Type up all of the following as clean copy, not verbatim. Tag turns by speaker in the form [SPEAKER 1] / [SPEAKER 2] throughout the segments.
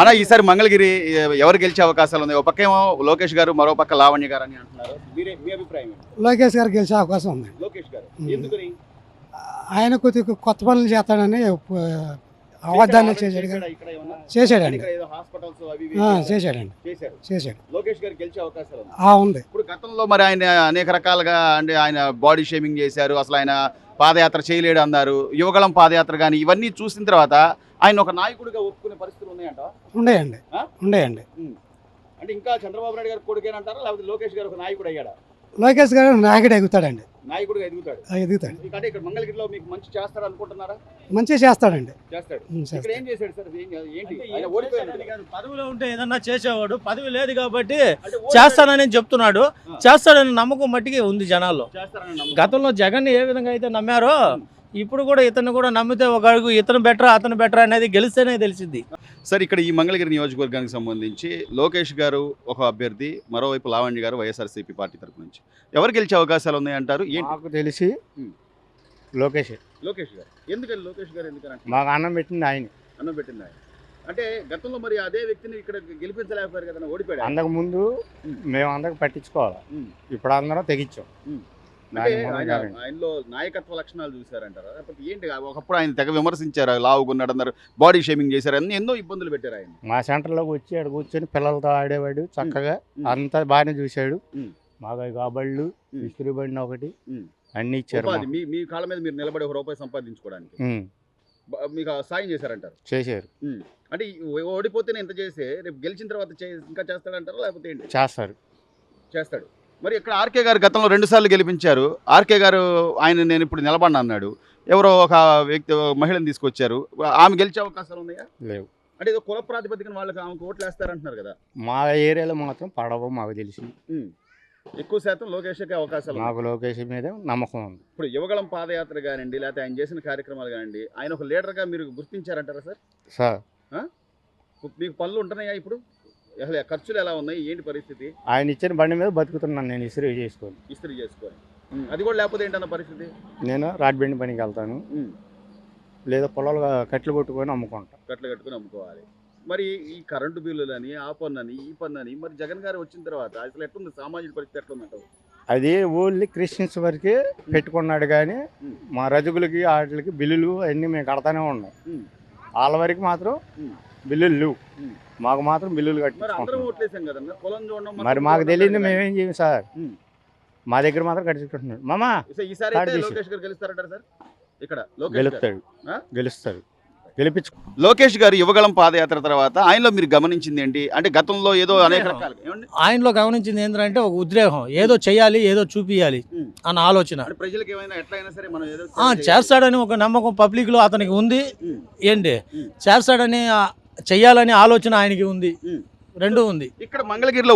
[SPEAKER 1] అన్న ఈసారి మంగళగిరి ఎవరు గెలిచే అవకాశాలు ఉన్నాయి? ఒక పక్కేమో లోకేష్ గారు, మరో పక్క లావణ్య గారు అని అంటున్నారు. మీ అభిప్రాయం ఏంటి?
[SPEAKER 2] లోకేష్ గారు గెలిచే అవకాశం ఉంది.
[SPEAKER 1] లోకేష్ గారు ఎందుకని?
[SPEAKER 2] ఆయన కొద్దిగా కొత్త పనులు చేస్తాడని అవధానం చేశాడు కదా. చేశాడండి. చేశాడండి. చేశాడు.
[SPEAKER 1] లోకేష్ గారు గెలిచే అవకాశాలు ఉన్నాయి.
[SPEAKER 2] ఉంది.
[SPEAKER 1] ఇప్పుడు గతంలో మరి ఆయన అనేక రకాలుగా అంటే ఆయన బాడీ షేమింగ్ చేశారు, అసలు ఆయన పాదయాత్ర చేయలేడు అన్నారు, యువగళం పాదయాత్ర కానీ ఇవన్నీ చూసిన తర్వాత ఆయన ఒక నాయకుడిగా ఒప్పుకునే పరిస్థితులు ఉన్నాయంట?
[SPEAKER 2] ఉండేయండి. ఉండేయండి.
[SPEAKER 1] అంటే ఇంకా చంద్రబాబు నాయుడు గారు కొడుకేనంటారా, లేకపోతే లోకేష్ గారు ఒక నాయకుడు అయ్యాడా?
[SPEAKER 2] లోకేష్ గారు నాయకుడు ఎగుతాడండి.
[SPEAKER 1] నాయకుడిగా ఎదుగుతాడు. అంటే ఇక్కడ మంగళగిరిలో మీకు మంచి చేస్తాడు అనుకుంటున్నారా?
[SPEAKER 2] మంచిగా చేస్తాడండి.
[SPEAKER 1] చేస్తాడు. ఇక్కడ ఏం చేశాడు సార్? ఏంటి?
[SPEAKER 3] పదవిలో ఉంటే ఏదన్నా చేసేవాడు, పదవి లేదు కాబట్టి చేస్తానని చెప్తున్నాడు. చేస్తాడని నమ్మకం మట్టికి ఉంది జనాల్లో. గతంలో జగన్ ఏ విధంగా అయితే నమ్మారో ఇప్పుడు కూడా ఇతను కూడా నమ్మితే ఒక అడుగు ఇతను బెటరా అతను బెటరా అనేది గెలిస్తేనే తెలిసింది.
[SPEAKER 1] సార్ ఇక్కడ ఈ మంగళగిరి నియోజకవర్గానికి సంబంధించి లోకేష్ గారు ఒక అభ్యర్థి, మరోవైపు లావణ్య గారు వైఎస్ఆర్సీపీ పార్టీ తరఫు నుంచి ఎవరు గెలిచే అవకాశాలు ఉన్నాయంటారు?
[SPEAKER 4] నాకు తెలిసి లోకేష్
[SPEAKER 1] గారు. ఎందుకని లోకేష్ గారు? ఎందుకని?
[SPEAKER 4] మాకు అన్నం పెట్టింది ఆయన.
[SPEAKER 1] అన్నం పెట్టింది ఆయన అంటే గతంలో మరి అదే వ్యక్తిని ఇక్కడ గెలిపించలేకపోయారు కదా, ఓడిపోయాడు.
[SPEAKER 4] అంతకు ముందు మేము అందరికి పట్టించుకోవాలి, ఇప్పుడు అందరం తెగించాం.
[SPEAKER 1] ఆయనలో నాయకత్వ లక్షణాలు చూసారంటారా, లేకపోతే ఏంటి? ఒకప్పుడు ఆయన తెగ విమర్శించారు, లావుగున్నాడు అన్నారు, బాడీ షేమింగ్ చేశారు, అన్ని ఎన్నో ఇబ్బందులు పెట్టారు ఆయన.
[SPEAKER 4] మా సెంటర్లోకి వచ్చి ఆడ కూర్చొని పిల్లలతో ఆడేవాడు చక్కగా, అంతా బాగానే చూశాడు. మాకు కాబళ్ళు ఇస్త్రీ బండి ఒకటి అన్ని ఇచ్చారు.
[SPEAKER 1] మీ కాళ్ళ మీద మీరు నిలబడి ₹1 సంపాదించుకోవడానికి మీకు సాయం చేశారంటారు?
[SPEAKER 4] చేశారు.
[SPEAKER 1] అంటే ఓడిపోతేనే ఇంత చేస్తే రేపు గెలిచిన తర్వాత ఇంకా చేస్తాడంటారా, లేకపోతే ఏంటి? చేస్తాడు. మరి ఇక్కడ ఆర్కే గారు గతంలో 2 సార్లు గెలిపించారు. ఆర్కే గారు నేను ఇప్పుడు నిలబడిన అన్నాడు. ఎవరో ఒక వ్యక్తి మహిళను తీసుకొచ్చారు, ఆమె గెలిచే అవకాశాలు ఉన్నాయా?
[SPEAKER 4] లేవు.
[SPEAKER 1] అంటే ఏదో కుల ప్రాతిపదికన వాళ్ళకి ఆమెకు ఓట్లు వేస్తారంటున్నారు కదా.
[SPEAKER 4] మా ఏరియాలో మాత్రం పడవ మాకు తెలిసి
[SPEAKER 1] ఎక్కువ శాతం లోకేష్కి అవకాశాలు.
[SPEAKER 4] మాకు లోకేష్ మీద నమ్మకం ఉంది.
[SPEAKER 1] ఇప్పుడు యువగళం పాదయాత్ర కానివ్వండి, లేకపోతే ఆయన చేసిన కార్యక్రమాలు కానివ్వండి, ఆయన ఒక లీడర్గా మీరు గుర్తించారంటారా సార్? మీకు పనులు ఉంటున్నాయా ఇప్పుడు? అసలు ఖర్చులు ఎలా ఉన్నాయి, ఏంటి పరిస్థితి?
[SPEAKER 4] ఆయన ఇచ్చిన బండి మీద బతుకుతున్నాను నేను, ఇస్త్రీ చేసుకొని. అది కూడా లేకపోతే ఏంటన్న పరిస్థితి? నేను రాడ్ బెండి పనికి వెళ్తాను, లేదా పొలాలు కట్లు కొట్టుకొని
[SPEAKER 1] అమ్ముకోవాలి. మరి ఈ కరెంటు బిల్లులని, ఆ పన్ను ఈ పన్ను అని, మరి జగన్ గారు వచ్చిన తర్వాత అసలు ఎట్లుంది సామాజిక పరిస్థితి? ఎట్లుందంటావు?
[SPEAKER 4] అది ఓన్లీ క్రిస్టియన్స్ వరకే పెట్టుకున్నాడు, కానీ మా రజకులకి వాటికి బిల్లులు అన్నీ మేము కడతానే ఉన్నాం. వాళ్ళ వరకు మాత్రం బిల్లులు లేవు, మాకు మాత్రం బిల్లులు కట్టి. మరి మాకు తెలియదు, మేమేం చేయం సార్. మా దగ్గర మాత్రం కట్టించుకుంటున్నాడు. మామా గెలుస్తాడు.
[SPEAKER 1] లోకేష్ గారు యువగళం పాదయాత్ర తర్వాత ఆయనలో మీరు గమనించింది ఏంటి? అంటే గతంలో ఏదో అనేక రకాలు
[SPEAKER 3] ఆయనలో గమనించింది ఏంటంటే ఒక ఉద్రేకం, ఏదో చెయ్యాలి, ఏదో చూపియాలి అన్న ఆలోచన.
[SPEAKER 1] ప్రజలకు ఏమైనా ఎట్లయినా సరే మనం ఏదో
[SPEAKER 3] చేస్తాడని ఒక నమ్మకం పబ్లిక్ లో అతనికి ఉంది. ఏంటి చేస్తాడని చెయ్యాలని ఆలోచన ఆయనకి ఉంది, రెండు ఉంది.
[SPEAKER 1] ఇక్కడ మంగళగిరిలో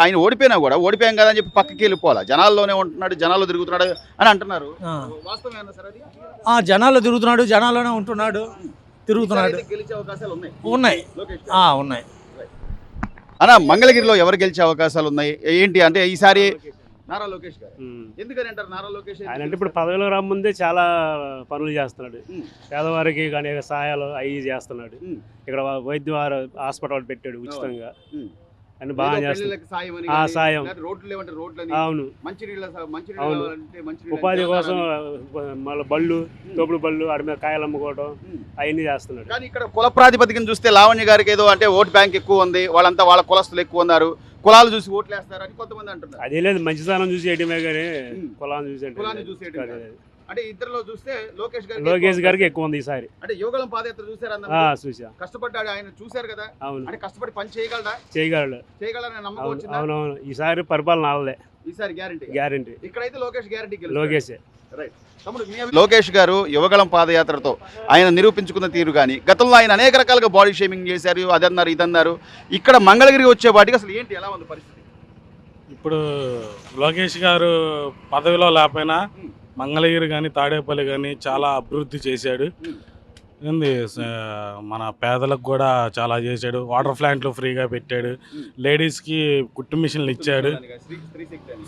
[SPEAKER 1] ఆయన ఓడిపోయినా కూడా ఓడిపోయాం కదా అని చెప్పి పక్కకి వెళ్ళిపోవాలి, జనాల్లోనే ఉంటున్నాడు, జనాల్లో తిరుగుతున్నాడు అని అంటున్నారు.
[SPEAKER 3] జనాల్లో తిరుగుతున్నాడు, జనాల్లోనే ఉంటున్నాడు, తిరుగుతున్నాడు.
[SPEAKER 1] గెలిచే అవకాశాలు
[SPEAKER 3] ఉన్నాయి.
[SPEAKER 1] అన్న మంగళగిరిలో ఎవరు గెలిచే అవకాశాలు ఉన్నాయి ఏంటి? అంటే ఈసారి నారా లోకేష్ గారు. ఎందుకని అంటారు నారా లోకేష్?
[SPEAKER 5] ఆయన అంటే ఇప్పుడు పదవిలో రాముందే చాలా పనులు చేస్తున్నాడు, పేదవారికి అనేక సహాయాలు అవి చేస్తున్నాడు. ఇక్కడ వైద్య హాస్పిటల్ పెట్టాడు ఉచితంగా, అని బాగా చేస్తున్నాడు. సాయం, అవును, ఉపాధి కోసం మళ్ళీ బళ్ళు, తోపుడు బళ్ళు, అడి మీద కాయలు అమ్ముకోవడం అవన్నీ చేస్తున్నాడు.
[SPEAKER 1] కానీ ఇక్కడ కుల ప్రాతిపదికన చూస్తే లావణ్య గారికి ఏదో అంటే ఓట్ బ్యాంక్ ఎక్కువ ఉంది, వాళ్ళంతా వాళ్ళ కులస్తులు ఎక్కువ ఉన్నారు, కులాలు చూసి ఓట్లు వేస్తారని కొంతమంది అంటున్నారు.
[SPEAKER 5] అదే లేదు, మంచితనం చూసి వేయటమే కానీ కులాన్ని చూసి
[SPEAKER 1] అంటే ఇద్దరులో చూస్తే
[SPEAKER 5] లోకేష్ గారికి ఎక్కువ ఉంది ఈసారి.
[SPEAKER 1] అంటే యువగళం పాదయాత్ర చూసారా? కష్టపడ్డాడు ఆయన, చూసారు కదా.
[SPEAKER 5] అవును,
[SPEAKER 1] అంటే కష్టపడి పని చేయగలడని నమ్మకం వచ్చింది.
[SPEAKER 5] అవునవును, ఈసారి పరిపాలన ఆవలే,
[SPEAKER 1] ఈసారి గ్యారెంటీ. ఇక్కడైతే లోకేష్ గ్యారెంటీ.
[SPEAKER 5] లోకేషే.
[SPEAKER 1] లోకేష్ గారు యువగళం పాదయాత్రతో ఆయన నిరూపించుకున్న తీరు కానీ, గతంలో ఆయన అనేక రకాలుగా బాడీ షేమింగ్ చేశారు, అదన్నారు ఇదన్నారు. ఇక్కడ మంగళగిరి వచ్చే వాటికి అసలు ఏంటి, ఎలా ఉంది పరిస్థితి?
[SPEAKER 6] ఇప్పుడు లోకేష్ గారు పదవిలో లేకపోయినా మంగళగిరి కానీ తాడేపల్లి కానీ చాలా అభివృద్ధి చేశాడు. ఏంది మన పేదలకు కూడా చాలా చేశాడు. వాటర్ ప్లాంట్లు ఫ్రీగా పెట్టాడు. లేడీస్కి కుట్టు మిషన్లు ఇచ్చాడు.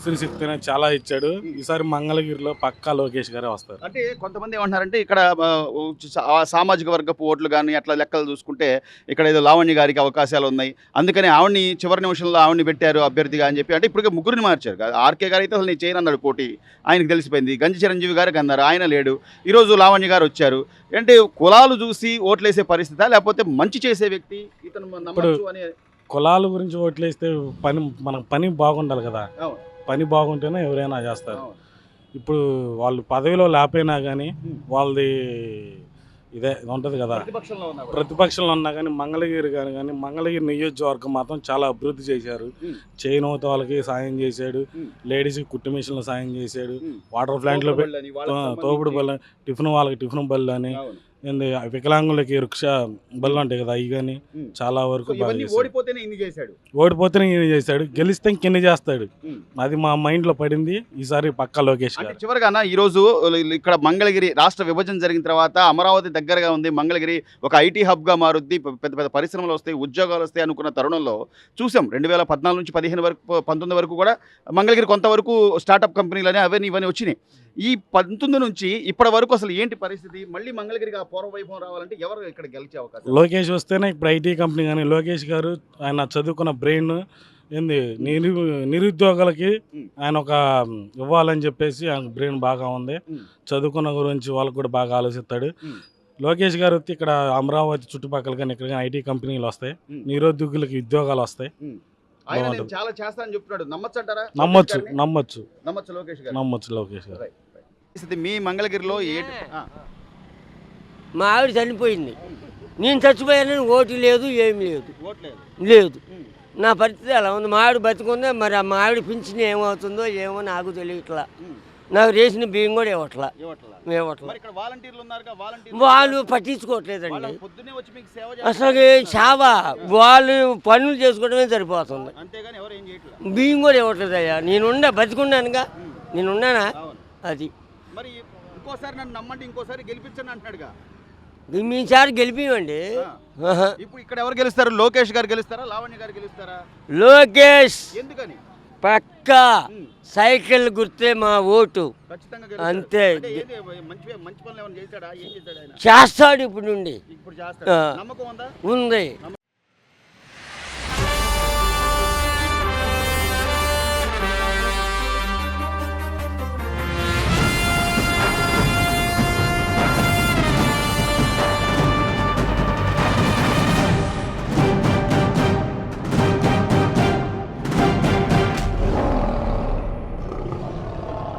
[SPEAKER 6] శ్రీశక్తి అనేది చాలా ఇచ్చాడు. ఈసారి మంగళగిరిలో పక్కా లోకేష్ గారే వస్తారు.
[SPEAKER 1] అంటే కొంతమంది ఏమంటున్నారంటే ఇక్కడ సామాజిక వర్గపు ఓట్లు కానీ అట్లా లెక్కలు చూసుకుంటే ఇక్కడ ఏదో లావణ్య గారికి అవకాశాలు ఉన్నాయి, అందుకని ఆవిడ్ని చివరి నిమిషంలో ఆవిడ్ని పెట్టారు అభ్యర్థిగా అని చెప్పి. అంటే ఇప్పుడు ముగ్గురిని మార్చారు. ఆర్కే గారు అయితే అసలు నేను చేయను అన్నాడు పోటీ, ఆయనకు తెలిసిపోయింది. గంజి చిరంజీవి గారికి అన్నారు, ఆయన లేడు. ఈరోజు లావణ్య గారు వచ్చారు. అంటే కులాలు చూసి ఓట్లేసే పరిస్థితి లేకపోతే మంచి చేసే వ్యక్తి ఇతను నమ్మొచ్చు అనే?
[SPEAKER 6] కులాల గురించి ఓట్లేస్తే మనకు పని బాగుండాలి కదా. పని బాగుంటేనే ఎవరైనా చేస్తారు. ఇప్పుడు వాళ్ళు పదవిలో లేకపోయినా కానీ వాళ్ళది ఇదే ఉంటుంది కదా, ప్రతిపక్షంలో ఉన్నా కానీ మంగళగిరి కానీ మంగళగిరి నియోజకవర్గం మాత్రం చాలా అభివృద్ధి చేశారు. చేనేత వాళ్ళకి సాయం చేశాడు, లేడీస్కి కుట్టు మిషన్లు సాయం చేశాడు, వాటర్ ప్లాంట్లో తోపుడు బళ్ళు, టిఫిన్ వాళ్ళకి టిఫిన్ బళ్ళు అని, ఏంది వికలాంగులకి రిక్షా బళ్ళు ఉంటాయి కదా, అవి కానీ చాలా వరకు
[SPEAKER 1] ఓడిపోతేనే ఇన్ని
[SPEAKER 6] చేశాడు. గెలిస్తే ఇంకెన్ని చేస్తాడు. అది మా మైండ్లో పడింది. ఈసారి పక్కా లోకేష్ గారు.
[SPEAKER 1] చివరిగా ఈరోజు ఇక్కడ మంగళగిరి రాష్ట్ర విభజన జరిగిన తర్వాత అమరావతి దగ్గరగా ఉంది. మంగళగిరి ఒక ఐటీ హబ్గా మారుద్ది, పెద్ద పెద్ద పరిశ్రమలు వస్తాయి, ఉద్యోగాలు వస్తాయి అనుకున్న తరుణంలో చూసాం 2014 నుంచి 15 వరకు 19 వరకు కూడా మంగళగిరి కొంతవరకు స్టార్టప్ కంపెనీలని అవన్నీ ఇవన్నీ వచ్చినాయి. ఈ 19 నుంచి ఇప్పటి వరకు అసలు ఏంటి పరిస్థితి? మళ్ళీ మంగళగిరికి ఆ పూర్వ వైభవం రావాలంటే ఎవరు ఇక్కడ గెలిచే అవకాశం?
[SPEAKER 6] లోకేష్ వస్తేనే ఇప్పుడు ఐటీ కంపెనీ కానీ, లోకేష్ గారు ఆయన చదువుకున్న బ్రెయిన్ ఏంది నిరుద్యోగులకి ఆయన ఒక ఇవ్వాలని చెప్పేసి ఆయన బ్రెయిన్ బాగా ఉంది. చదువుకున్న గురించి వాళ్ళకు కూడా బాగా ఆలోచిస్తాడు. లోకేష్ గారు వచ్చి ఇక్కడ అమరావతి చుట్టుపక్కల కానీ ఇక్కడ కానీ ఐటీ కంపెనీలు వస్తాయి, నిరుద్యోగులకి ఉద్యోగాలు వస్తాయి.
[SPEAKER 1] చాలా చేస్తానని చెప్తున్నాడు.
[SPEAKER 6] నమ్మొచ్చు లోకేష్ గారు.
[SPEAKER 1] మీ మంగళగిరిలో
[SPEAKER 7] మా ఆవిడ చనిపోయింది, నేను చచ్చిపోయానని ఓటు లేదు, ఏమి లేదు. నా పరిస్థితి అలా ఉంది. మా ఆవిడ బతుకుందే, మరి మా ఆవిడ పింఛన్ ఏమవుతుందో ఏమో నాకు తెలియట్లా. నాకు రేసిన బియ్యం కూడా ఇవ్వట్లా. వాళ్ళు పట్టించుకోవట్లేదండి. అసలు చావా వాళ్ళు పనులు చేసుకోవడమే సరిపోతుంది. బియ్యం కూడా ఇవ్వట్లేదు అయ్యా. నేనున్నా బతికున్నానుగా, నేనున్నానా? అది మీసారి గెలిపివ్వండి.
[SPEAKER 1] ఇప్పుడు ఇక్కడ ఎవరు గెలుస్తారు? లోకేష్ గారు గెలుస్తారా, లావణ్య గారు గెలుస్తారా?
[SPEAKER 7] లోకేష్
[SPEAKER 1] ఎందుకని?
[SPEAKER 7] పక్కా సైకిల్ గుర్తే మా ఓటు, అంతే. చేస్తాడు ఇప్పుడు నుండి, ఉంది.